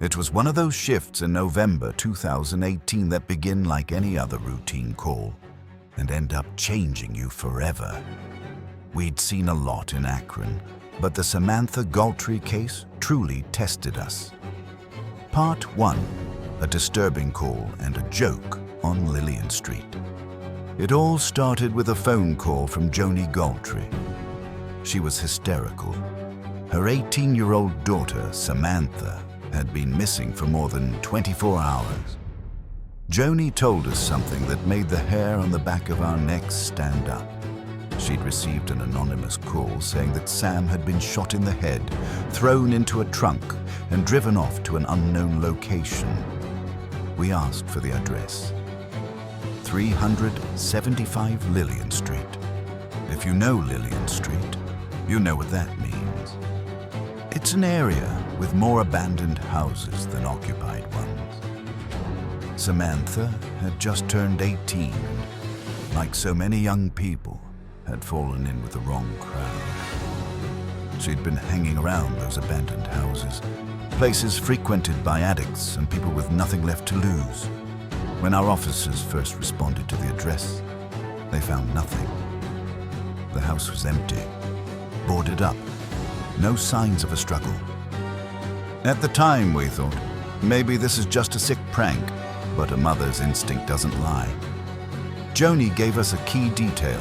It was one of those shifts in November 2018 that begin like any other routine call and end up changing you forever. We'd seen a lot in Akron, but the Samantha Galtrey case truly tested us. Part 1, a disturbing call and a joke on Lillian Street. It all started with a phone call from Joni Galtrey. She was hysterical. Her 18-year-old daughter, Samantha, had been missing for more than 24 hours. Joni told us something that made the hair on the back of our necks stand up. She'd received an anonymous call saying that Sam had been shot in the head, thrown into a trunk, and driven off to an unknown location. We asked for the address. 375 Lillian Street. If you know Lillian Street, you know what that means. It's an area with more abandoned houses than occupied ones. Samantha had just turned 18 and, like so many young people, had fallen in with the wrong crowd. She'd been hanging around those abandoned houses, places frequented by addicts and people with nothing left to lose. When our officers first responded to the address, they found nothing. The house was empty, boarded up, no signs of a struggle. At the time, we thought, maybe this is just a sick prank, but a mother's instinct doesn't lie. Joni gave us a key detail.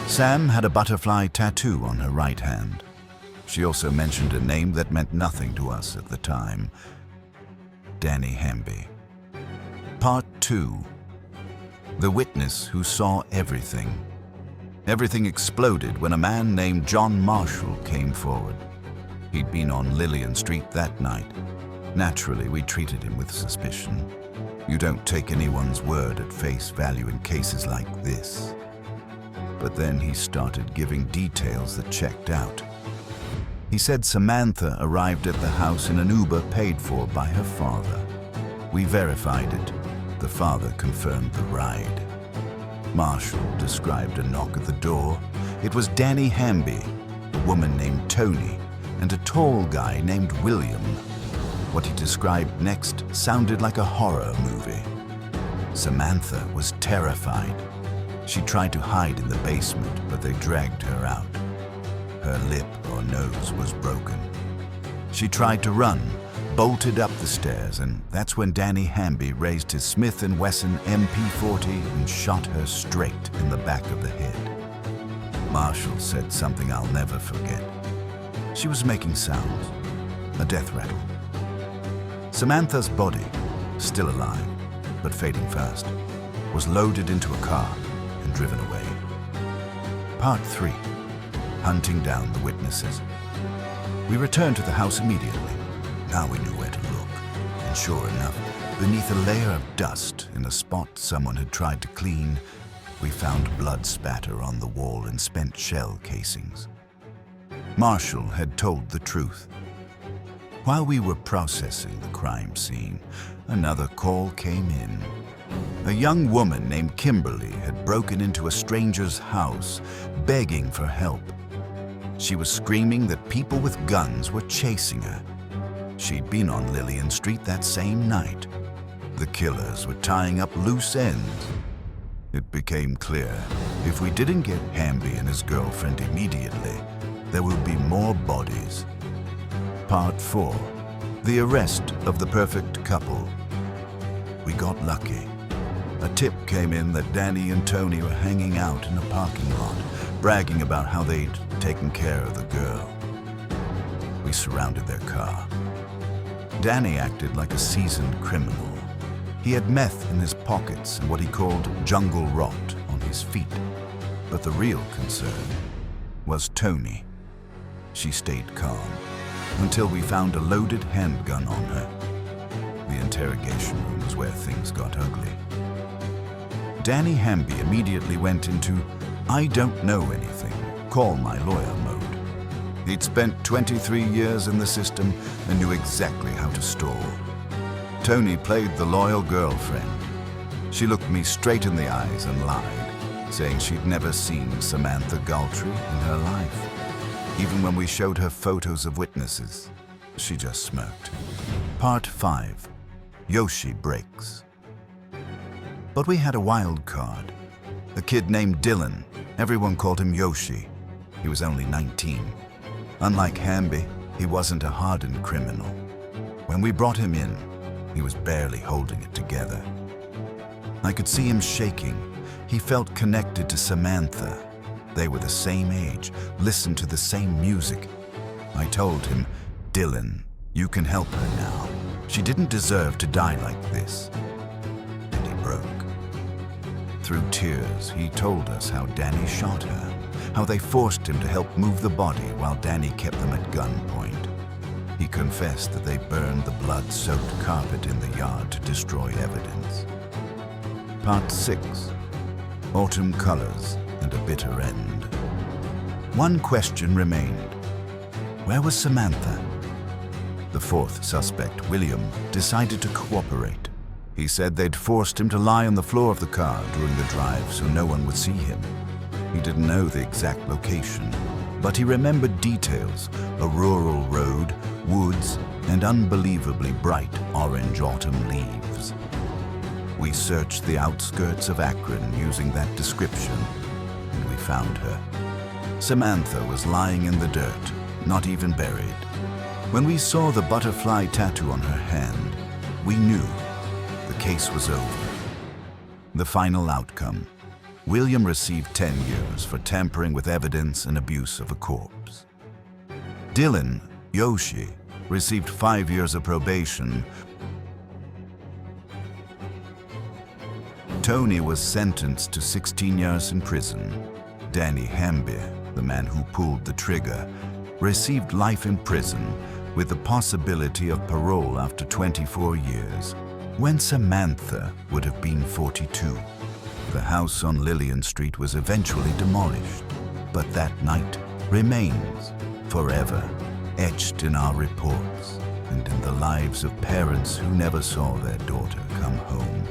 Sam had a butterfly tattoo on her right hand. She also mentioned a name that meant nothing to us at the time. Danny Hamby. Part 2. The witness who saw everything. Everything exploded when a man named John Marshall came forward. He'd been on Lillian Street that night. Naturally, we treated him with suspicion. You don't take anyone's word at face value in cases like this. But then he started giving details that checked out. He said Samantha arrived at the house in an Uber paid for by her father. We verified it. The father confirmed the ride. Marshall described a knock at the door. It was Danny Hamby, a woman named Tony, and a tall guy named William. What he described next sounded like a horror movie. Samantha was terrified. She tried to hide in the basement, but they dragged her out. Her lip or nose was broken. She tried to run, bolted up the stairs, and that's when Danny Hamby raised his Smith & Wesson MP40 and shot her straight in the back of the head. Marshall said something I'll never forget. She was making sounds, a death rattle. Samantha's body, still alive, but fading fast, was loaded into a car and driven away. Part 3. Hunting down the witnesses. We returned to the house immediately. Now we knew where to look, and sure enough, beneath a layer of dust in a spot someone had tried to clean, we found blood spatter on the wall and spent shell casings. Marshall had told the truth. While we were processing the crime scene, another call came in. A young woman named Kimberly had broken into a stranger's house, begging for help. She was screaming that people with guns were chasing her. She'd been on Lillian Street that same night. The killers were tying up loose ends. It became clear, if we didn't get Hamby and his girlfriend immediately, there would be more bodies. Part 4. The arrest of the perfect couple. We got lucky. A tip came in that Danny and Tony were hanging out in a parking lot, bragging about how they'd taken care of the girl. We surrounded their car. Danny acted like a seasoned criminal. He had meth in his pockets and what he called jungle rot on his feet. But the real concern was Tony. She stayed calm until we found a loaded handgun on her. The interrogation room was where things got ugly. Danny Hamby immediately went into I don't know anything, call my lawyer mode. He'd spent 23 years in the system and knew exactly how to stall. Tony played the loyal girlfriend. She looked me straight in the eyes and lied, saying she'd never seen Samantha Galtrey in her life. Even when we showed her photos of witnesses, She just smirked. Part 5. Yoshi Breaks. But we had a wild card. A kid named Dylan. Everyone called him Yoshi. He was only 19. Unlike Hamby, he wasn't a hardened criminal. When we brought him in, he was barely holding it together. I could see him shaking. He felt connected to Samantha. They were the same age, listened to the same music. I told him, "Dylan, you can help her now. She didn't deserve to die like this." And he broke. Through tears, he told us how Danny shot her, how they forced him to help move the body while Danny kept them at gunpoint. He confessed that they burned the blood-soaked carpet in the yard to destroy evidence. Part 6. Autumn colors and a bitter end. One question remained. Where was Samantha? The fourth suspect, William, decided to cooperate. He said they'd forced him to lie on the floor of the car during the drive so no one would see him. He didn't know the exact location, but he remembered details: a rural road, woods, and unbelievably bright orange autumn leaves. We searched the outskirts of Akron using that description, and we found her. Samantha was lying in the dirt, not even buried. When we saw the butterfly tattoo on her hand, we knew the case was over. The final outcome: William received 10 years for tampering with evidence and abuse of a corpse. Dylan, Yoshi, received 5 years of probation. Tony was sentenced to 16 years in prison. Danny Hamby, the man who pulled the trigger, received life in prison with the possibility of parole after 24 years, when Samantha would have been 42. The house on Lillian Street was eventually demolished, but that night remains forever etched in our reports and in the lives of parents who never saw their daughter come home.